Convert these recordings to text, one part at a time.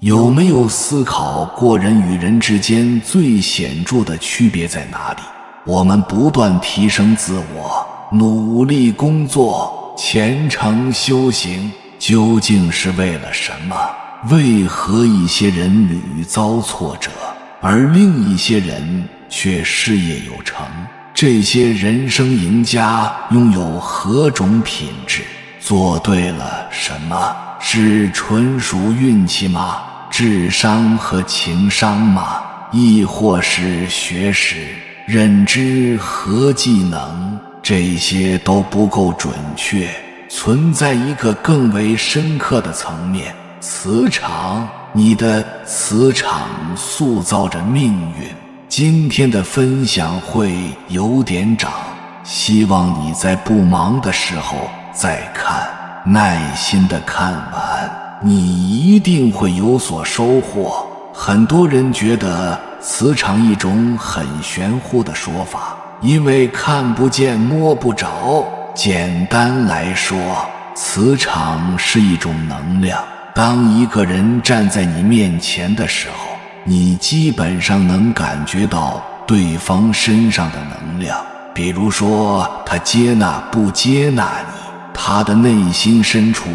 有没有思考过人与人之间最显著的区别在哪里？我们不断提升自我，努力工作，虔诚修行，究竟是为了什么？为何一些人屡遭挫折，而另一些人却事业有成？这些人生赢家拥有何种品质？做对了什么？是纯属运气吗？智商和情商吗？亦或是学识、认知和技能？这些都不够准确，存在一个更为深刻的层面。磁场，你的磁场塑造着命运。今天的分享会有点长，希望你在不忙的时候再看，耐心地看完，你一定会有所收获。很多人觉得磁场一种很玄乎的说法，因为看不见摸不着。简单来说，磁场是一种能量。当一个人站在你面前的时候，你基本上能感觉到对方身上的能量。比如说，他接纳不接纳你，他的内心深处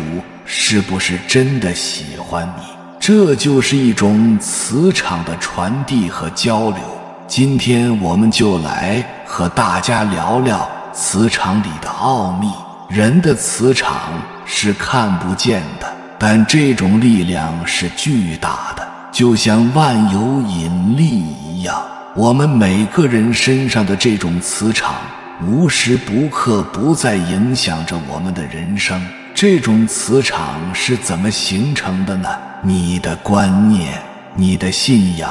是不是真的喜欢你？这就是一种磁场的传递和交流。今天我们就来和大家聊聊磁场里的奥秘。人的磁场是看不见的，但这种力量是巨大的，就像万有引力一样。我们每个人身上的这种磁场无时不刻不在影响着我们的人生。这种磁场是怎么形成的呢？你的观念，你的信仰，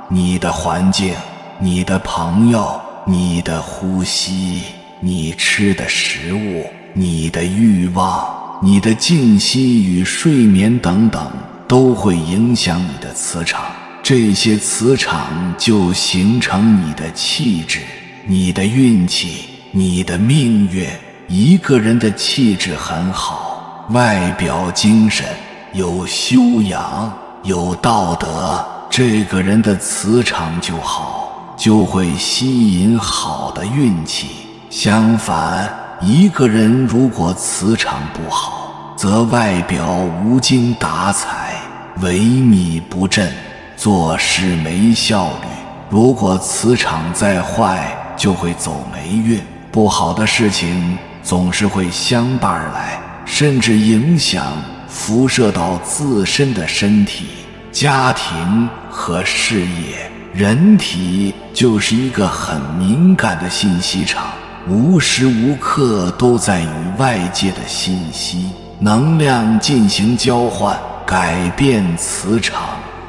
你的环境，你的朋友，你的呼吸，你吃的食物，你的欲望，你的静息与睡眠等等，都会影响你的磁场。这些磁场就形成你的气质，你的运气，你的命运。一个人的气质很好，外表精神，有修养，有道德，这个人的磁场就好，就会吸引好的运气。相反，一个人如果磁场不好，则外表无精打采，萎靡不振，做事没效率。如果磁场再坏，就会走霉运，不好的事情总是会相伴而来，甚至影响辐射到自身的身体、家庭和事业。人体就是一个很敏感的信息场，无时无刻都在与外界的信息、能量进行交换。改变磁场，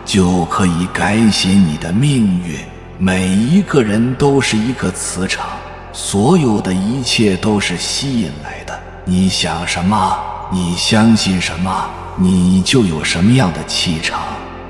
就可以改写你的命运。每一个人都是一个磁场，所有的一切都是吸引来的。你想什么，你相信什么，你就有什么样的气场。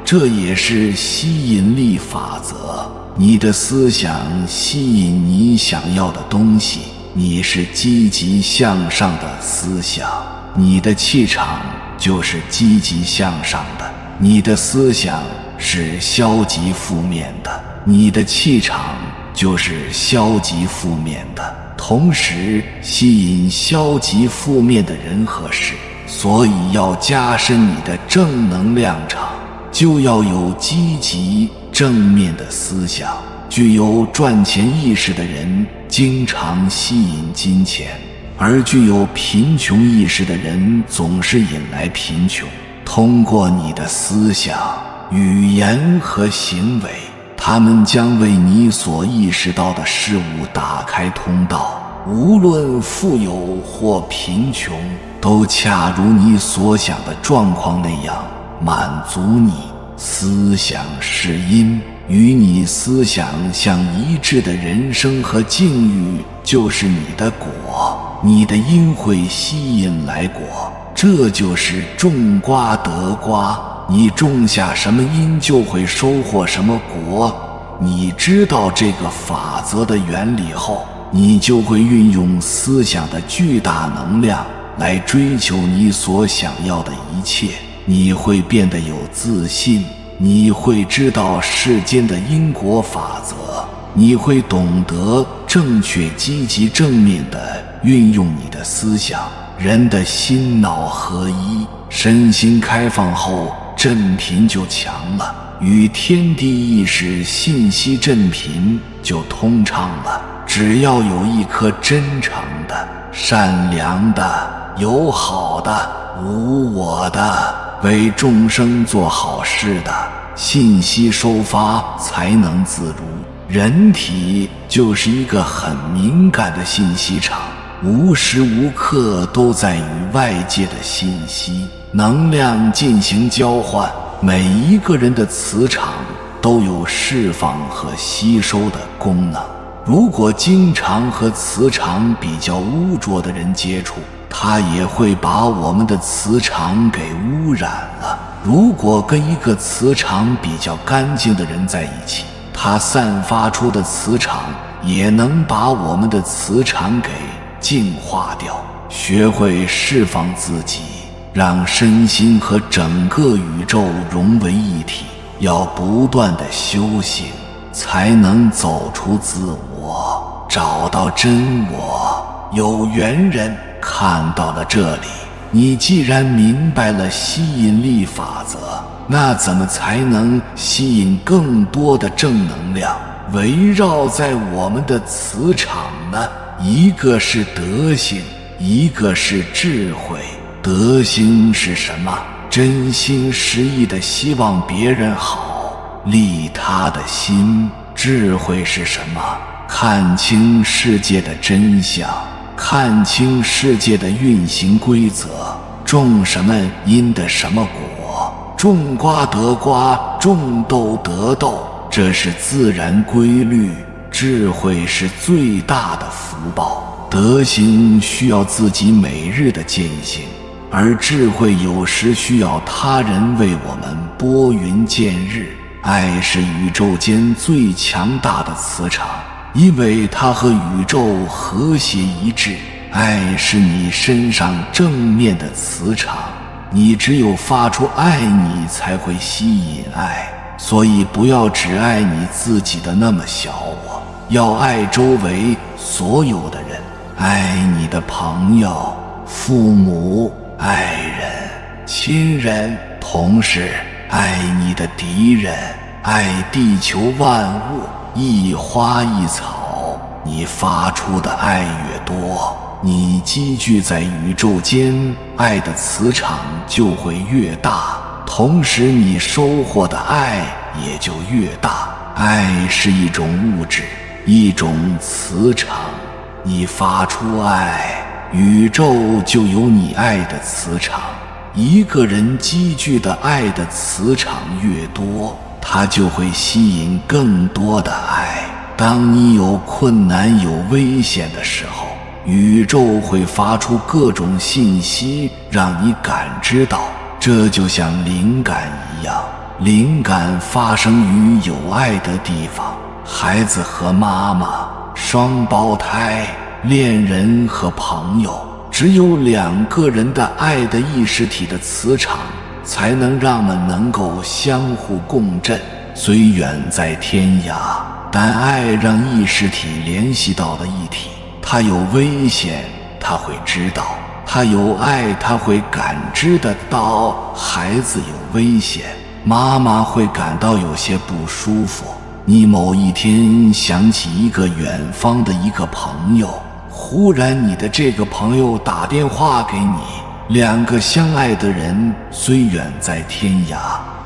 这也是吸引力法则。你的思想吸引你想要的东西，你是积极向上的思想，你的气场就是积极向上的。你的思想是消极负面的，你的气场就是消极负面的，同时吸引消极负面的人和事。所以要加深你的正能量场，就要有积极正面的思想。具有赚钱意识的人经常吸引金钱，而具有贫穷意识的人总是引来贫穷。通过你的思想、语言和行为，他们将为你所意识到的事物打开通道。无论富有或贫穷，都恰如你所想的状况那样满足你。思想是因，与你思想相一致的人生和境遇就是你的果。你的因会吸引来果，这就是种瓜得瓜。你种下什么因，就会收获什么果。你知道这个法则的原理后，你就会运用思想的巨大能量来追求你所想要的一切。你会变得有自信，你会知道世间的因果法则，你会懂得正确、积极、正面地运用你的思想。人的心脑合一，身心开放后，振频就强了，与天地意识信息振频就通畅了。只要有一颗真诚的、善良的、友好的、无我的、为众生做好事的，信息收发才能自如。人体就是一个很敏感的信息场，无时无刻都在与外界的信息、能量进行交换。每一个人的磁场都有释放和吸收的功能。如果经常和磁场比较污浊的人接触，他也会把我们的磁场给污染了。如果跟一个磁场比较干净的人在一起，他散发出的磁场也能把我们的磁场给净化掉。学会释放自己，让身心和整个宇宙融为一体，要不断的修行，才能走出自我，找到真我。有缘人看到了这里，你既然明白了吸引力法则，那怎么才能吸引更多的正能量围绕在我们的磁场呢？一个是德行，一个是智慧。德行是什么？真心实意的希望别人好，利他的心。智慧是什么？看清世界的真相，看清世界的运行规则，种什么因得什么果，种瓜得瓜，种豆得豆，这是自然规律。智慧是最大的福报。德行需要自己每日的践行，而智慧有时需要他人为我们拨云见日。爱是宇宙间最强大的磁场，因为它和宇宙和谐一致。爱是你身上正面的磁场，你只有发出爱，你才会吸引爱。所以不要只爱你自己的那么小我，要爱周围所有的人，爱你的朋友、父母、爱人、亲人，同时爱你的敌人，爱地球万物，一花一草。你发出的爱越多，你积聚在宇宙间爱的磁场就会越大，同时你收获的爱也就越大。爱是一种物质，一种磁场，你发出爱，宇宙就有你爱的磁场。一个人积聚的爱的磁场越多，他就会吸引更多的爱。当你有困难、有危险的时候，宇宙会发出各种信息让你感知到。这就像灵感一样，灵感发生于有爱的地方。孩子和妈妈，双胞胎，恋人和朋友，只有两个人的爱的意识体的磁场，才能让们能够相互共振。虽远在天涯，但爱让意识体联系到了一体。他有危险，他会知道；他有爱，他会感知得到。孩子有危险，妈妈会感到有些不舒服。你某一天想起一个远方的一个朋友，忽然你的这个朋友打电话给你。两个相爱的人虽远在天涯，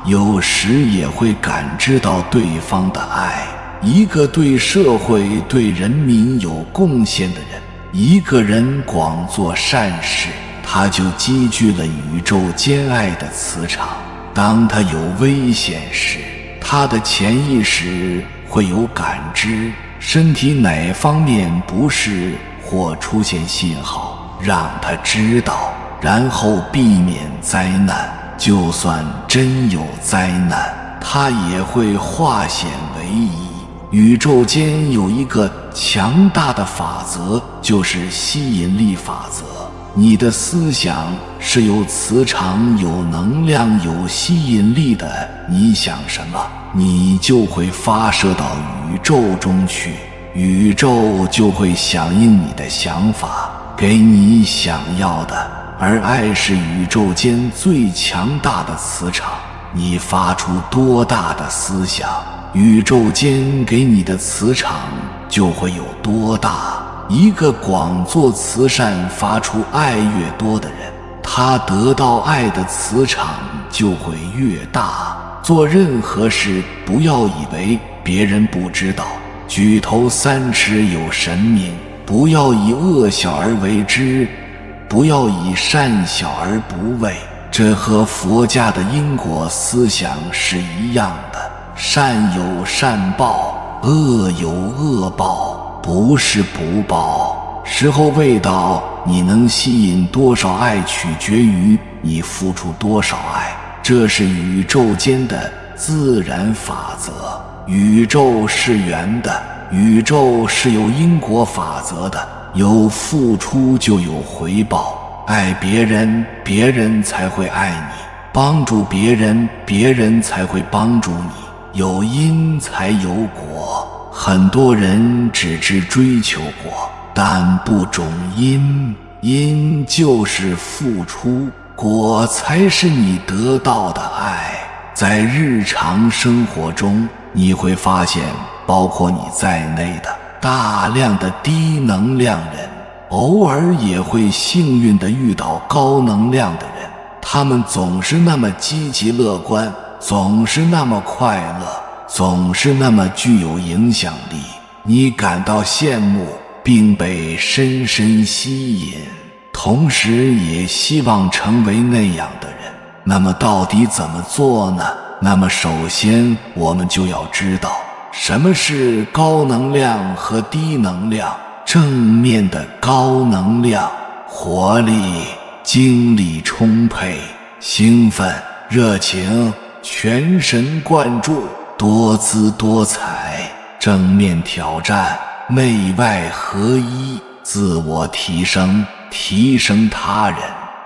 有时也会感知到对方的爱。一个对社会、对人民有贡献的人，一个人广做善事，他就积聚了宇宙间爱的磁场。当他有危险时，他的潜意识会有感知，身体哪方面不适或出现信号，让他知道，然后避免灾难。就算真有灾难，他也会化险为夷。宇宙间有一个强大的法则，就是吸引力法则。你的思想是有磁场、有能量、有吸引力的，你想什么，你就会发射到宇宙中去，宇宙就会响应你的想法，给你想要的。而爱是宇宙间最强大的磁场，你发出多大的思想，宇宙间给你的磁场就会有多大。一个广做慈善发出爱越多的人，他得到爱的磁场就会越大。做任何事不要以为别人不知道，举头三尺有神明，不要以恶小而为之，不要以善小而不为。这和佛家的因果思想是一样的，善有善报，恶有恶报，不是不报。时候未到，你能吸引多少爱取决于你付出多少爱，这是宇宙间的自然法则。宇宙是圆的，宇宙是有因果法则的，有付出就有回报。爱别人，别人才会爱你；帮助别人，别人才会帮助你。有因才有果，很多人只知追求果，但不种因。因就是付出，果才是你得到的爱。在日常生活中，你会发现，包括你在内的大量的低能量人，偶尔也会幸运地遇到高能量的人，他们总是那么积极乐观，总是那么快乐，总是那么具有影响力，你感到羡慕并被深深吸引，同时也希望成为那样的人。那么到底怎么做呢？那么首先我们就要知道什么是高能量和低能量。正面的高能量，活力、精力充沛、兴奋、热情、全神贯注、多姿多彩。正面挑战，内外合一，自我提升，提升他人。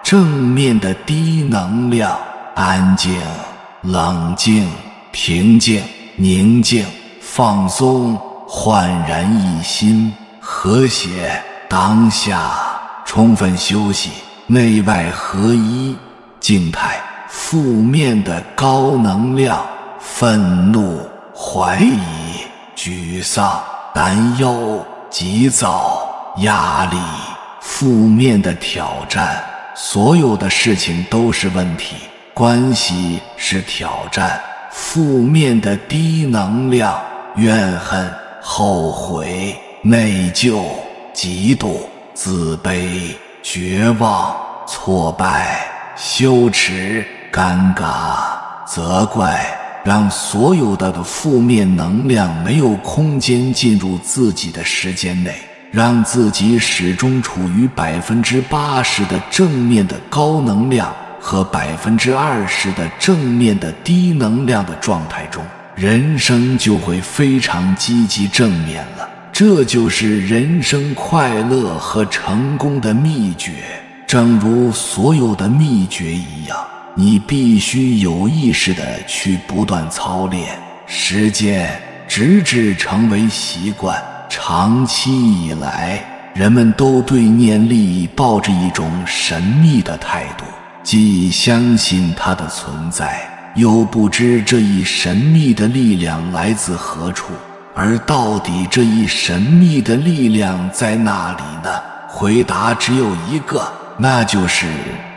正面的低能量，安静、冷静、平静、宁静、放松、焕然一新、和谐、当下、充分休息、内外合一。静态负面的高能量，愤怒、怀疑、沮丧、担忧、急躁、压力。负面的挑战，所有的事情都是问题，关系是挑战。负面的低能量，怨恨、后悔、内疚、嫉妒、自卑、绝望、挫败、羞耻、尴尬、责怪，让所有的负面能量没有空间进入自己的时间内，让自己始终处于80%的正面的高能量和20%的正面的低能量的状态中，人生就会非常积极正面了。这就是人生快乐和成功的秘诀。正如所有的秘诀一样，你必须有意识地去不断操练、实践，直至成为习惯。长期以来，人们都对念力抱着一种神秘的态度，既相信它的存在，又不知这一神秘的力量来自何处。而到底这一神秘的力量在哪里呢？回答只有一个，那就是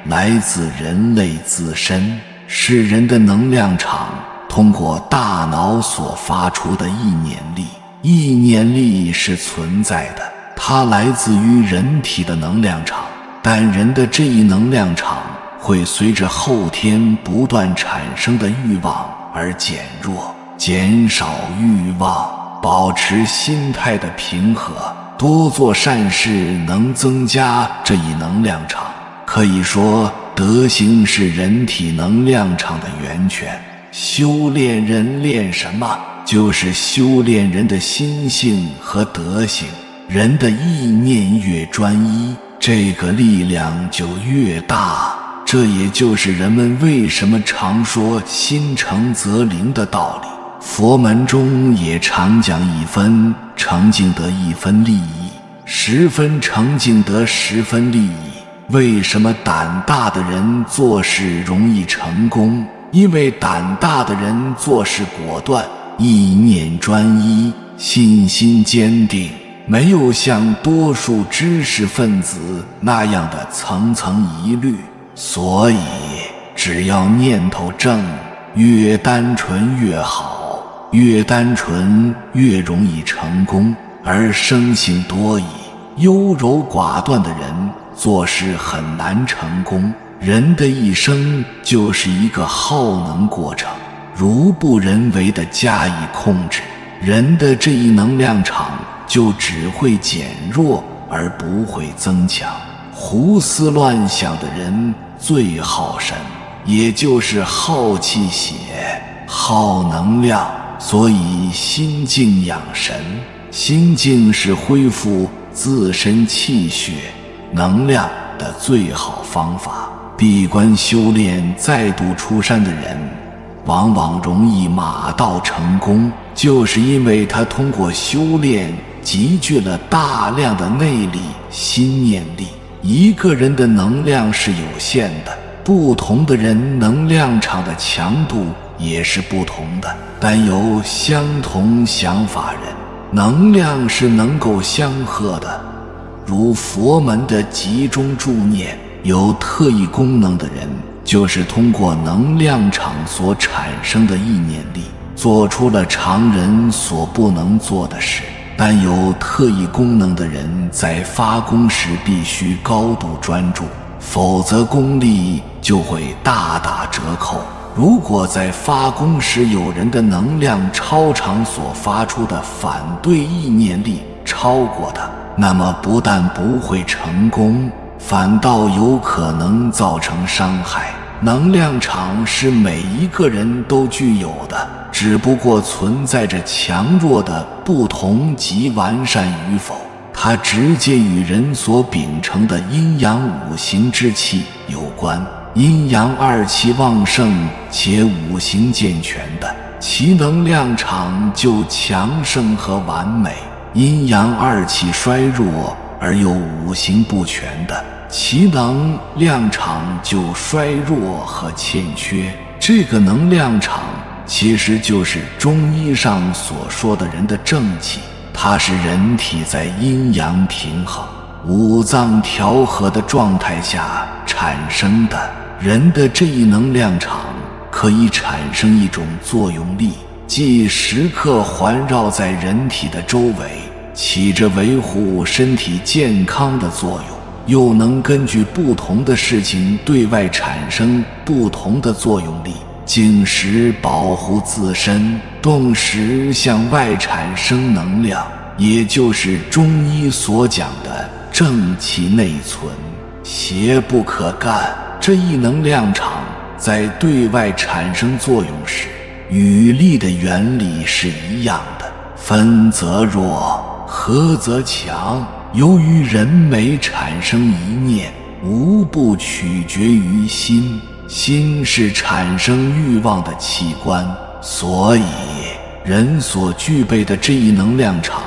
来自人类自身，是人的能量场通过大脑所发出的意念力。意念力是存在的，它来自于人体的能量场，但人的这一能量场会随着后天不断产生的欲望而减弱。减少欲望，保持心态的平和，多做善事，能增加这一能量场。可以说，德行是人体能量场的源泉。修炼人练什么？就是修炼人的心性和德行。人的意念越专一，这个力量就越大。这也就是人们为什么常说心诚则灵的道理。佛门中也常讲一分诚敬得一分利益，10分诚敬得10分利益。为什么胆大的人做事容易成功？因为胆大的人做事果断，意念专一，信心坚定，没有像多数知识分子那样的层层疑虑。所以只要念头正，越单纯越好，越单纯越容易成功。而生性多疑、优柔寡断的人做事很难成功。人的一生就是一个耗能过程，如不人为地加以控制，人的这一能量场就只会减弱而不会增强。胡思乱想的人最耗神，也就是耗气血、耗能量。所以心静养神，心静是恢复自身气血能量的最好方法。闭关修炼再度出山的人往往容易马到成功，就是因为他通过修炼集聚了大量的内力、心念力。一个人的能量是有限的，不同的人能量场的强度也是不同的，但有相同想法人，能量是能够相合的。如佛门的集中助念，有特异功能的人，就是通过能量场所产生的意念力，做出了常人所不能做的事。但有特异功能的人在发功时必须高度专注，否则功力就会大打折扣。如果在发功时有人的能量超常所发出的反对意念力超过他，那么不但不会成功，反倒有可能造成伤害。能量场是每一个人都具有的，只不过存在着强弱的不同及完善与否，它直接与人所秉承的阴阳五行之气有关。阴阳二气旺盛且五行健全的，其能量场就强盛和完美；阴阳二气衰弱而又五行不全的，其能量场就衰弱和欠缺。这个能量场其实就是中医上所说的人的正气，它是人体在阴阳平衡、五脏调和的状态下产生的。人的这一能量场可以产生一种作用力，既时刻环绕在人体的周围，起着维护身体健康的作用，又能根据不同的事情对外产生不同的作用力，静时保护自身，动时向外产生能量，也就是中医所讲的正气内存，邪不可干。这一能量场在对外产生作用时，与力的原理是一样的，分则弱，合则强。由于人每产生一念，无不取决于心，心是产生欲望的器官，所以人所具备的这一能量场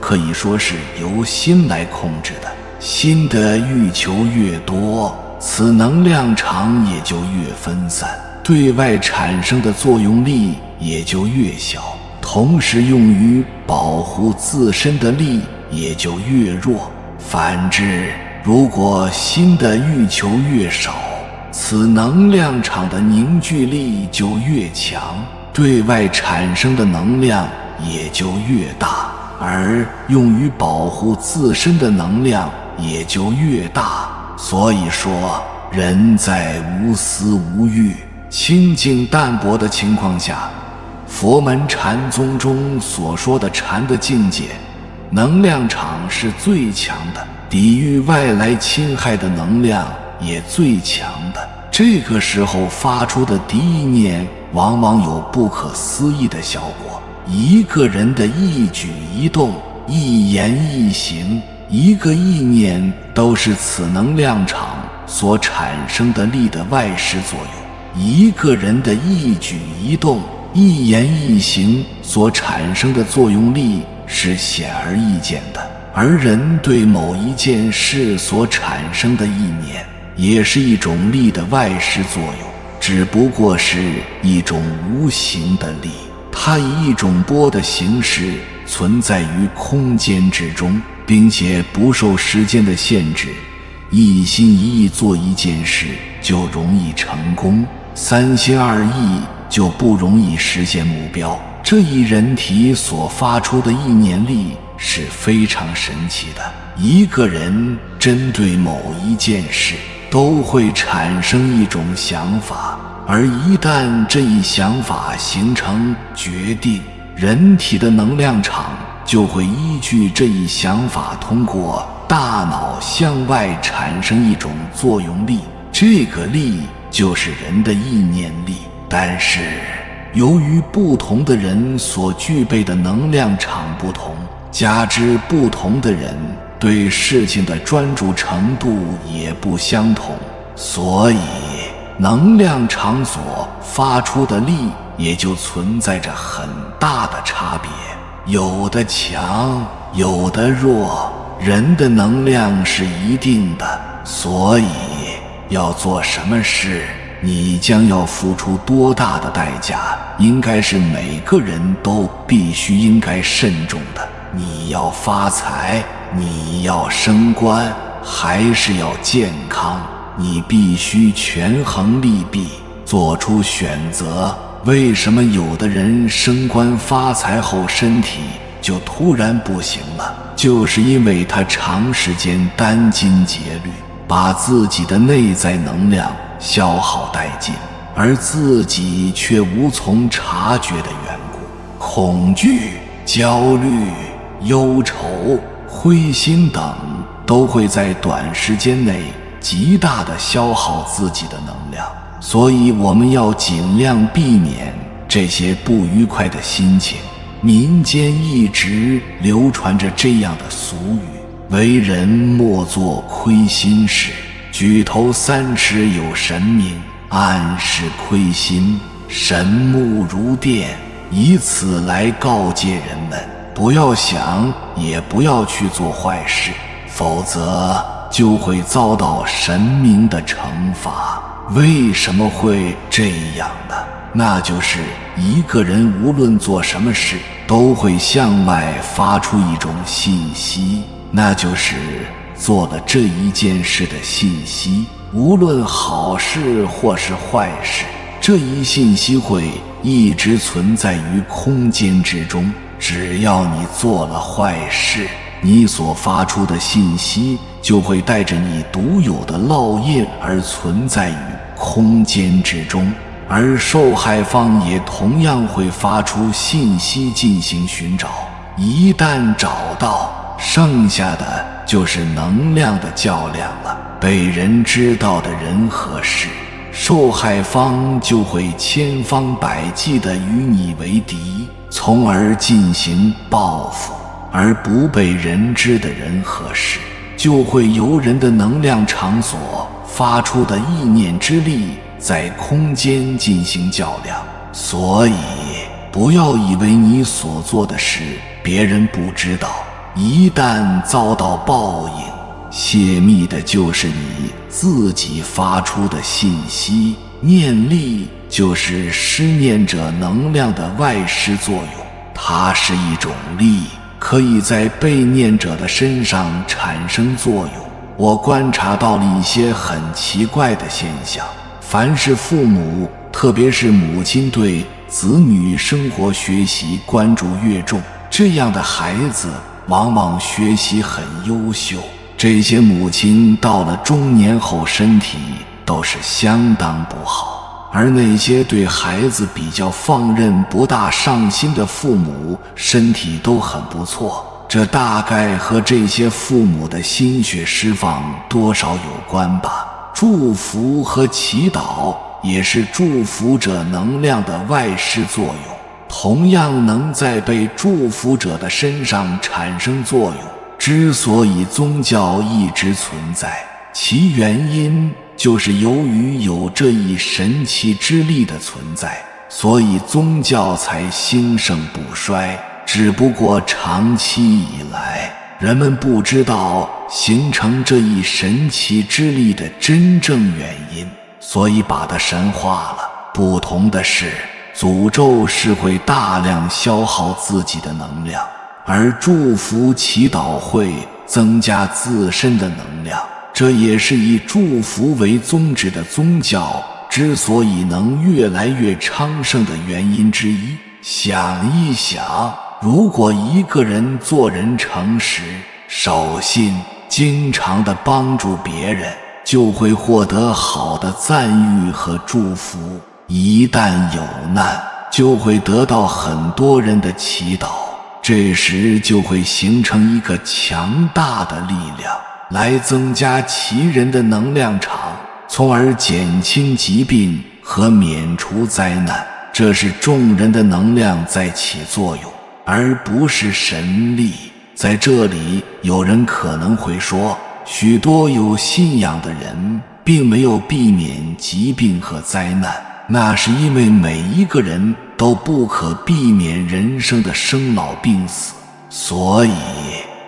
可以说是由心来控制的。心的欲求越多，此能量场也就越分散，对外产生的作用力也就越小，同时用于保护自身的力也就越弱。反之，如果心的欲求越少，此能量场的凝聚力就越强，对外产生的能量也就越大，而用于保护自身的能量也就越大。所以说，人在无私无欲、清净淡泊的情况下，佛门禅宗中所说的禅的境界，能量场是最强的，抵御外来侵害的能量也最强的。这个时候发出的第一念往往有不可思议的效果。一个人的一举一动、一言一行，一个意念都是此能量场所产生的力的外施作用。一个人的一举一动、一言一行所产生的作用力是显而易见的，而人对某一件事所产生的意念也是一种力的外施作用，只不过是一种无形的力，它以一种波的形式存在于空间之中，并且不受时间的限制。一心一意做一件事就容易成功，三心二意就不容易实现目标。这一人体所发出的意念力是非常神奇的。一个人针对某一件事都会产生一种想法，而一旦这一想法形成决定，人体的能量场就会依据这一想法通过大脑向外产生一种作用力，这个力就是人的意念力。但是由于不同的人所具备的能量场不同，加之不同的人对事情的专注程度也不相同，所以能量场所发出的力也就存在着很大的差别，有的强，有的弱。人的能量是一定的，所以要做什么事，你将要付出多大的代价，应该是每个人都必须应该慎重的。你要发财，你要升官，还是要健康，你必须权衡利弊，做出选择。为什么有的人升官发财后身体就突然不行了？就是因为他长时间殚精竭虑，把自己的内在能量消耗殆尽，而自己却无从察觉的缘故。恐惧、焦虑、忧愁、灰心等都会在短时间内极大地消耗自己的能量，所以我们要尽量避免这些不愉快的心情。民间一直流传着这样的俗语：为人莫做亏心事，举头三尺有神明，暗室亏心，神目如电，以此来告诫人们不要想也不要去做坏事，否则就会遭到神明的惩罚。为什么会这样呢？那就是一个人无论做什么事都会向外发出一种信息，那就是做了这一件事的信息，无论好事或是坏事，这一信息会一直存在于空间之中。只要你做了坏事，你所发出的信息就会带着你独有的烙印而存在于空间之中，而受害方也同样会发出信息进行寻找。一旦找到，剩下的就是能量的较量了。被人知道的人和事，受害方就会千方百计地与你为敌，从而进行报复；而不被人知的人和事，就会由人的能量场所发出的意念之力在空间进行较量。所以不要以为你所做的事别人不知道，一旦遭到报应，泄密的就是你自己发出的信息。念力就是施念者能量的外施作用，它是一种力，可以在被念者的身上产生作用。我观察到了一些很奇怪的现象，凡是父母，特别是母亲对子女生活学习关注越重，这样的孩子往往学习很优秀。这些母亲到了中年后身体都是相当不好，而那些对孩子比较放任不大上心的父母身体都很不错。这大概和这些父母的心血释放多少有关吧。祝福和祈祷也是祝福者能量的外施作用，同样能在被祝福者的身上产生作用。之所以宗教一直存在，其原因就是由于有这一神奇之力的存在，所以宗教才兴盛不衰。只不过长期以来，人们不知道形成这一神奇之力的真正原因，所以把它神化了。不同的是，诅咒是会大量消耗自己的能量，而祝福祈祷会增加自身的能量。这也是以祝福为宗旨的宗教之所以能越来越昌盛的原因之一。想一想，如果一个人做人诚实、守信，经常地帮助别人，就会获得好的赞誉和祝福。一旦有难，就会得到很多人的祈祷，这时就会形成一个强大的力量，来增加其人的能量场，从而减轻疾病和免除灾难。这是众人的能量在起作用，而不是神力。在这里，有人可能会说，许多有信仰的人并没有避免疾病和灾难，那是因为每一个人都不可避免人生的生老病死，所以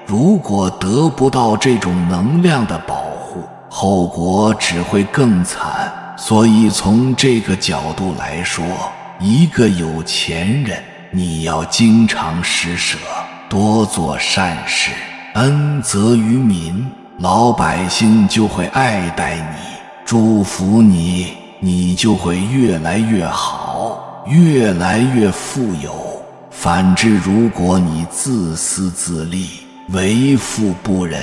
如果得不到这种能量的保护，后果只会更惨。所以从这个角度来说，一个有钱人，你要经常施舍，多做善事，恩泽于民，老百姓就会爱戴你，祝福你，你就会越来越好，越来越富有。反之，如果你自私自利，为富不仁，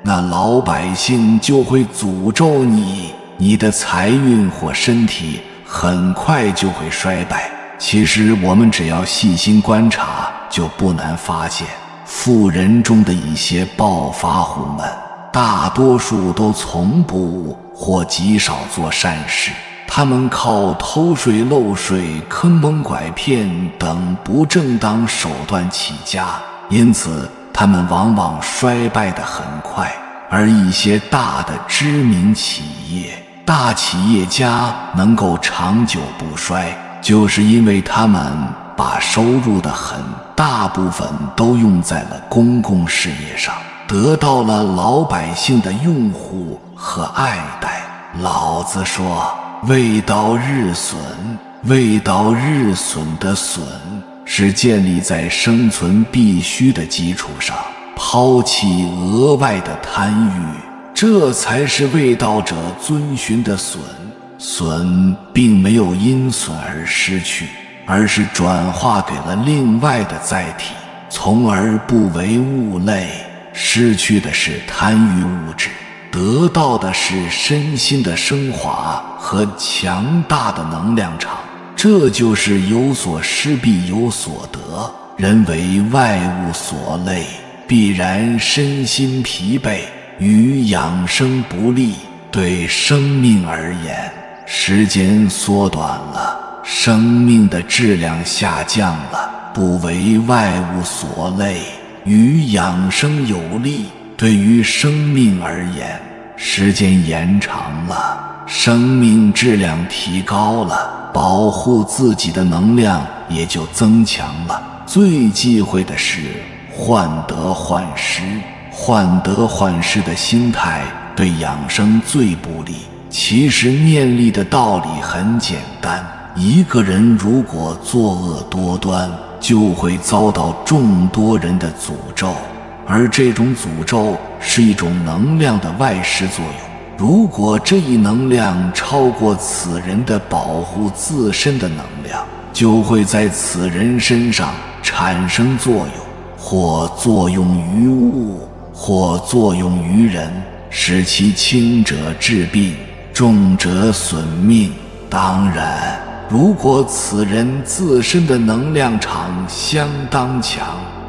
那老百姓就会诅咒你，你的财运或身体很快就会衰败。其实我们只要细心观察，就不难发现，富人中的一些暴发户们，大多数都从不或极少做善事，他们靠偷税漏税、坑蒙拐骗等不正当手段起家，因此他们往往衰败得很快。而一些大的知名企业、大企业家能够长久不衰，就是因为他们把收入的很大部分都用在了公共事业上，得到了老百姓的拥护和爱戴。老子说，未到日损，未到日损的损是建立在生存必须的基础上，抛弃额外的贪欲，这才是未道者遵循的损。损并没有因损而失去，而是转化给了另外的载体，从而不为物类。失去的是贪欲物质，得到的是身心的升华和强大的能量场。这就是有所失必有所得。人为外物所累，必然身心疲惫，与养生不利。对生命而言，时间缩短了，生命的质量下降了，不为外物所累，与养生有利。对于生命而言，时间延长了，生命质量提高了，保护自己的能量也就增强了。最忌讳的是患得患失，患得患失的心态对养生最不利。其实念力的道理很简单，一个人如果作恶多端，就会遭到众多人的诅咒，而这种诅咒是一种能量的外施作用。如果这一能量超过此人的保护自身的能量，就会在此人身上产生作用，或作用于物，或作用于人，使其轻者治病，重者损命。当然，如果此人自身的能量场相当强，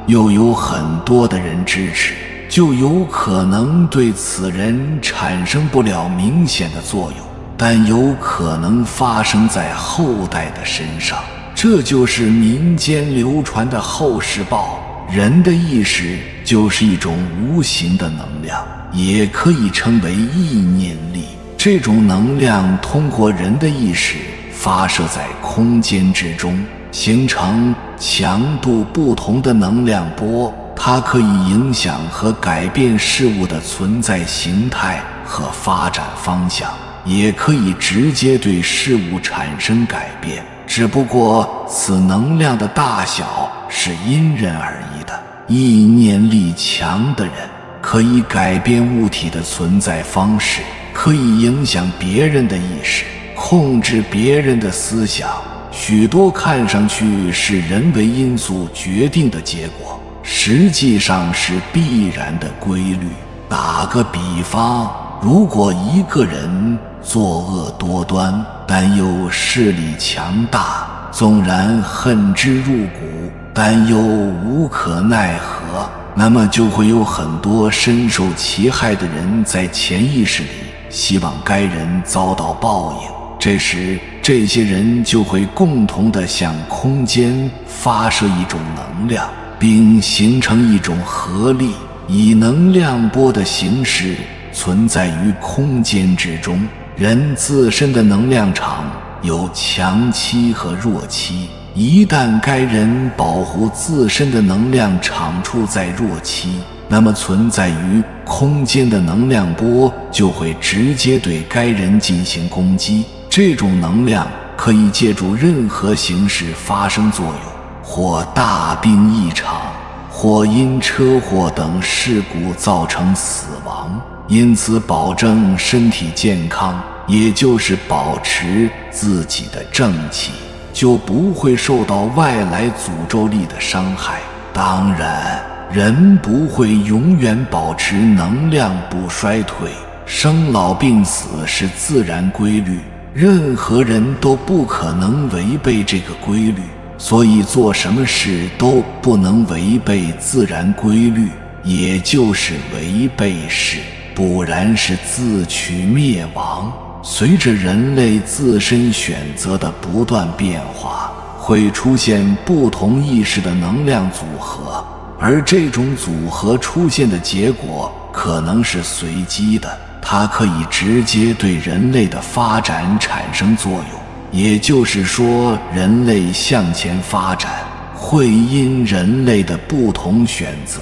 又有很多的人支持，就有可能对此人产生不了明显的作用，但有可能发生在后代的身上。这就是民间流传的后世报。人的意识就是一种无形的能量，也可以称为意念力。这种能量通过人的意识发射在空间之中，形成强度不同的能量波。它可以影响和改变事物的存在形态和发展方向，也可以直接对事物产生改变，只不过此能量的大小是因人而异的。意念力强的人可以改变物体的存在方式，可以影响别人的意识，控制别人的思想。许多看上去是人为因素决定的结果，实际上是必然的规律。打个比方，如果一个人作恶多端，但又势力强大，纵然恨之入骨，但又无可奈何，那么就会有很多深受其害的人在潜意识里希望该人遭到报应。这时这些人就会共同地向空间发射一种能量，并形成一种合力，以能量波的形式存在于空间之中。人自身的能量场有强期和弱期，一旦该人保护自身的能量场处在弱期，那么存在于空间的能量波就会直接对该人进行攻击。这种能量可以借助任何形式发生作用，或大病一场，或因车祸等事故造成死亡。因此保证身体健康，也就是保持自己的正气，就不会受到外来诅咒力的伤害。当然，人不会永远保持能量不衰退，生老病死是自然规律，任何人都不可能违背这个规律，所以做什么事都不能违背自然规律，也就是违背事，不然是自取灭亡。随着人类自身选择的不断变化，会出现不同意识的能量组合，而这种组合出现的结果可能是随机的，它可以直接对人类的发展产生作用。也就是说，人类向前发展会因人类的不同选择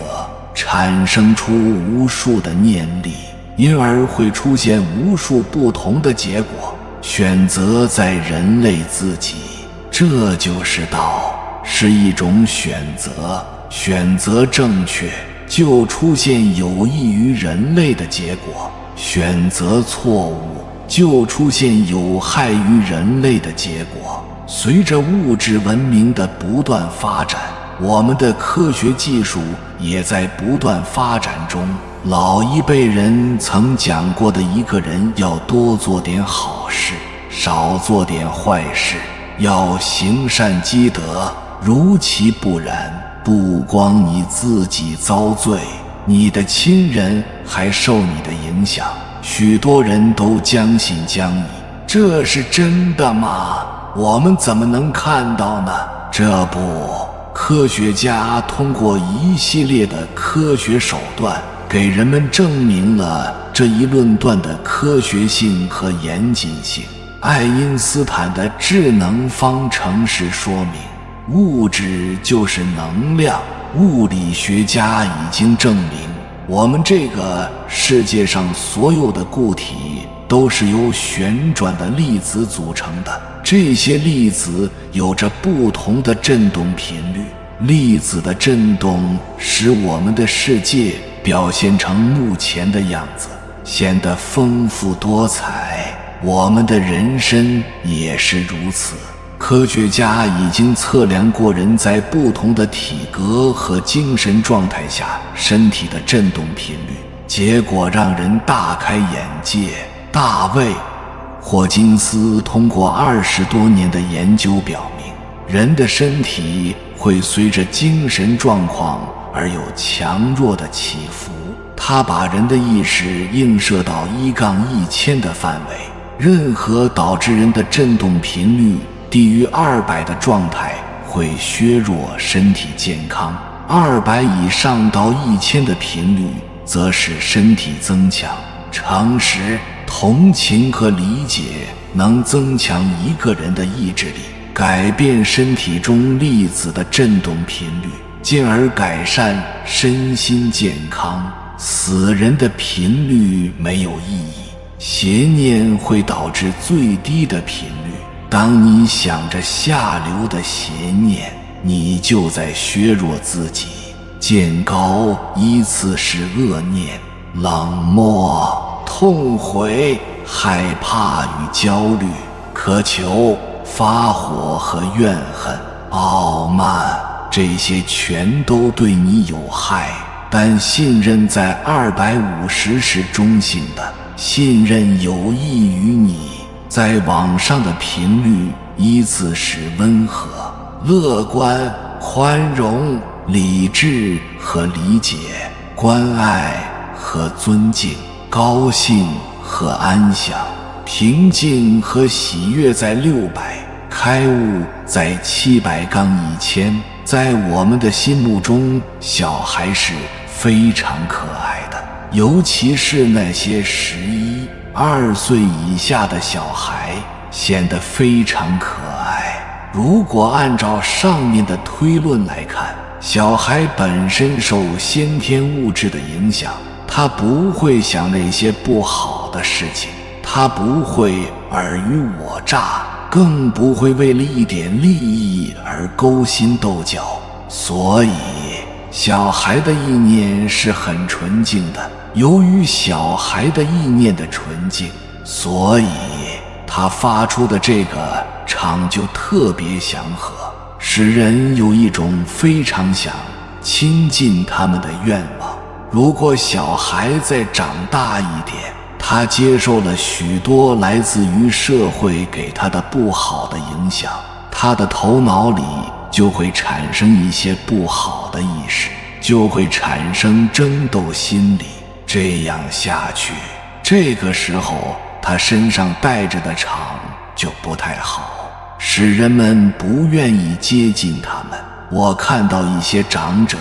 产生出无数的念力，因而会出现无数不同的结果。选择在人类自己，这就是道，是一种选择。选择正确，就出现有益于人类的结果；选择错误，就出现有害于人类的结果。随着物质文明的不断发展，我们的科学技术也在不断发展中。老一辈人曾讲过的一个人要多做点好事，少做点坏事，要行善积德，如其不然，不光你自己遭罪，你的亲人还受你的影响。许多人都将信将疑，这是真的吗？我们怎么能看到呢？这不，科学家通过一系列的科学手段给人们证明了这一论断的科学性和严谨性。爱因斯坦的智能方程式说明，物质就是能量。物理学家已经证明，我们这个世界上所有的固体都是由旋转的粒子组成的，这些粒子有着不同的振动频率。粒子的振动使我们的世界表现成目前的样子，显得丰富多彩。我们的人生也是如此。科学家已经测量过人在不同的体格和精神状态下身体的振动频率，结果让人大开眼界。大卫·霍金斯通过20多年的研究表明，人的身体会随着精神状况而有强弱的起伏。他把人的意识映射到1-1000的范围，任何导致人的振动频率低于200的状态会削弱身体健康， 200以上到1000的频率则使身体增强。诚实、同情和理解能增强一个人的意志力，改变身体中粒子的振动频率，进而改善身心健康。死人的频率没有意义，邪念会导致最低的频率。当你想着下流的邪念，你就在削弱自己。渐高依次是恶念、冷漠、痛悔、害怕与焦虑、渴求、发火和怨恨、傲慢，这些全都对你有害。但信任在250是中性的，信任有益于你。在网上的频率依次是温和、乐观、宽容、理智和理解、关爱和尊敬、高兴和安详、平静和喜悦在600，开悟在700-1000。在我们的心目中，小孩是非常可爱的，尤其是那些11、2岁以下的小孩显得非常可爱。如果按照上面的推论来看，小孩本身受先天物质的影响，他不会想那些不好的事情，他不会尔虞我诈，更不会为了一点利益而勾心斗角。所以小孩的意念是很纯净的，由于小孩的意念的纯净，所以他发出的这个场就特别祥和，使人有一种非常想亲近他们的愿望。如果小孩再长大一点，他接受了许多来自于社会给他的不好的影响，他的头脑里就会产生一些不好的意识，就会产生争斗心理。这样下去，这个时候他身上带着的场就不太好，使人们不愿意接近他们。我看到一些长者，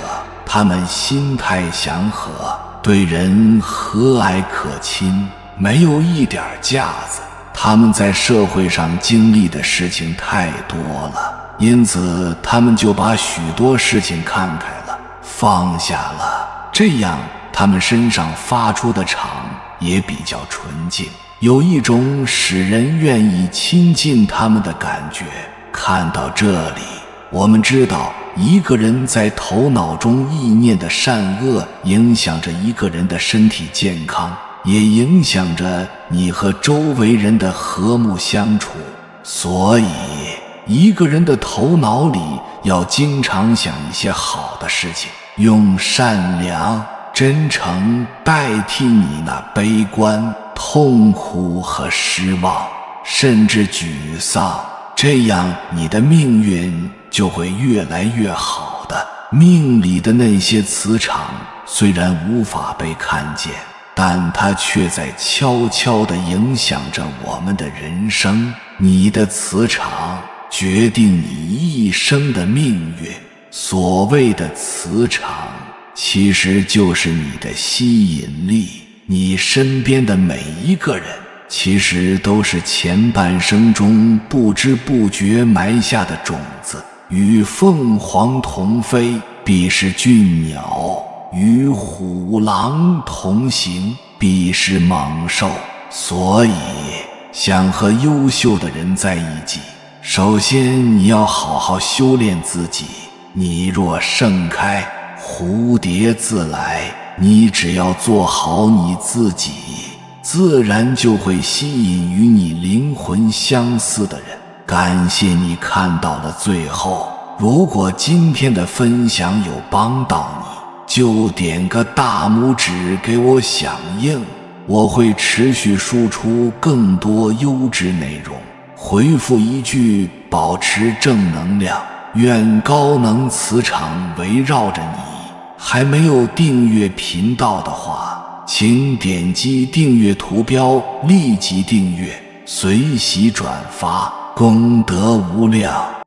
他们心态祥和，对人和蔼可亲，没有一点架子。他们在社会上经历的事情太多了，因此他们就把许多事情看开了，放下了，这样他们身上发出的场也比较纯净，有一种使人愿意亲近他们的感觉。看到这里，我们知道一个人在头脑中意念的善恶影响着一个人的身体健康，也影响着你和周围人的和睦相处。所以一个人的头脑里要经常想一些好的事情，用善良、真诚代替你那悲观、痛苦和失望，甚至沮丧，这样你的命运就会越来越好的。命里的那些磁场虽然无法被看见，但它却在悄悄地影响着我们的人生。你的磁场决定你一生的命运。所谓的磁场，其实就是你的吸引力。你身边的每一个人，其实都是前半生中不知不觉埋下的种子。与凤凰同飞，必是俊鸟；与虎狼同行，必是猛兽。所以想和优秀的人在一起，首先你要好好修炼自己。你若盛开，蝴蝶自来。你只要做好你自己，自然就会吸引与你灵魂相似的人。感谢你看到了最后，如果今天的分享有帮到你，就点个大拇指给我响应，我会持续输出更多优质内容。回复一句保持正能量，愿高能磁场围绕着你。还没有订阅频道的话，请点击订阅图标，立即订阅，随喜转发，功德无量。